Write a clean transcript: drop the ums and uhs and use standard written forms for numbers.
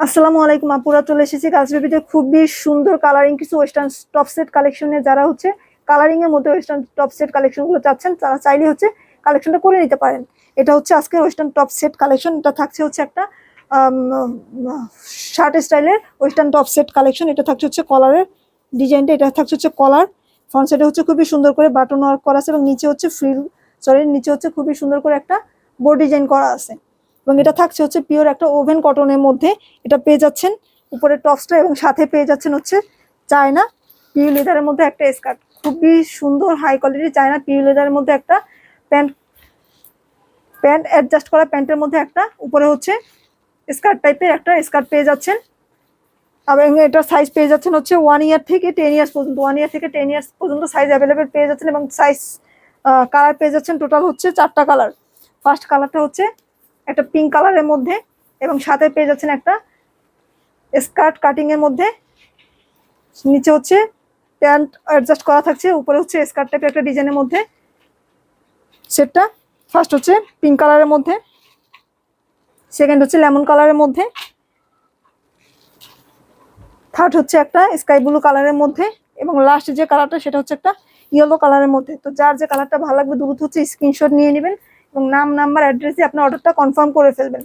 আসসালামু আলাইকুম আপুরা, চলে এসেছি কাজ বেবিতে খুবই সুন্দর কালারিং কিছু ওয়েস্টার্ন টপ সেট কালেকশনে। যারা হচ্ছে কালারিং এর মধ্যে ওয়েস্টার্ন টপ সেট কালেকশন গুলো চাচ্ছেন তারা চাইলে হচ্ছে কালেকশনটা করে নিতে পারেন। এটা হচ্ছে আজকে ওয়েস্টার্ন টপ সেট কালেকশন। এটা থাকছে হচ্ছে একটা শার্ট স্টাইলের ওয়েস্টার্ন টপ সেট কালেকশন। এটা থাকছে হচ্ছে কলারের ডিজাইনটা, এটা থাকছে হচ্ছে কলার। ফ্রন্ট সাইডে হচ্ছে খুবই সুন্দর করে বাটন ওয়ার্ক করা আছে এবং নিচে হচ্ছে নিচে হচ্ছে খুবই সুন্দর করে একটা বোর্ড ডিজাইন করা আছে। এবং এটা থাকছে হচ্ছে পিওর একটা ওভেন কটনের মধ্যে। এটা পেয়ে যাচ্ছেন উপরে টপসটা এবং সাথে পেয়ে যাচ্ছেন হচ্ছে চায়না পিউ লেদারের মধ্যে একটা স্কার্ট। খুবই সুন্দর হাই কোয়ালিটির চায়না পিউ লেদারের মধ্যে একটা প্যান্ট প্যান্ট অ্যাডজাস্ট করা প্যান্টের মধ্যে একটা উপরে হচ্ছে স্কার্ট টাইপের একটা স্কার্ট পেয়ে যাচ্ছেন। এবং এটা সাইজ পেয়ে যাচ্ছেন হচ্ছে 1 ইয়ার থেকে 10 ইয়ার্স পর্যন্ত। 1 ইয়ার থেকে 10 ইয়ার্স পর্যন্ত সাইজ অ্যাভেলেবেল পেয়ে যাচ্ছেন এবং সাইজ কালার পেয়ে যাচ্ছেন টোটাল হচ্ছে 4টা কালার। ফার্স্ট কালারটা হচ্ছে একটা পিঙ্ক কালারের মধ্যে এবং সাথে পেয়ে যাচ্ছেন একটা স্কার্ট কাটিং এর মধ্যে। নিচে হচ্ছে প্যান্ট অ্যাডজাস্ট করা থাকছে, উপরে হচ্ছে স্কার্ট টাইপের একটা ডিজাইনের মধ্যে। সেটটা ফার্স্ট হচ্ছে পিঙ্ক কালারের মধ্যে, সেকেন্ড হচ্ছে লেমন কালারের মধ্যে, থার্ড হচ্ছে একটা স্কাই ব্লু কালারের মধ্যে এবং লাস্ট যে কালারটা সেটা হচ্ছে একটা ইয়েলো কালারের মধ্যে। তো যার যে কালারটা ভালো লাগবে দ্রুত হচ্ছে স্ক্রিনশট নিয়ে নেবেন এবং নাম নাম্বার অ্যাড্রেস দিয়ে আপনার অর্ডারটা কনফার্ম করে ফেলবেন।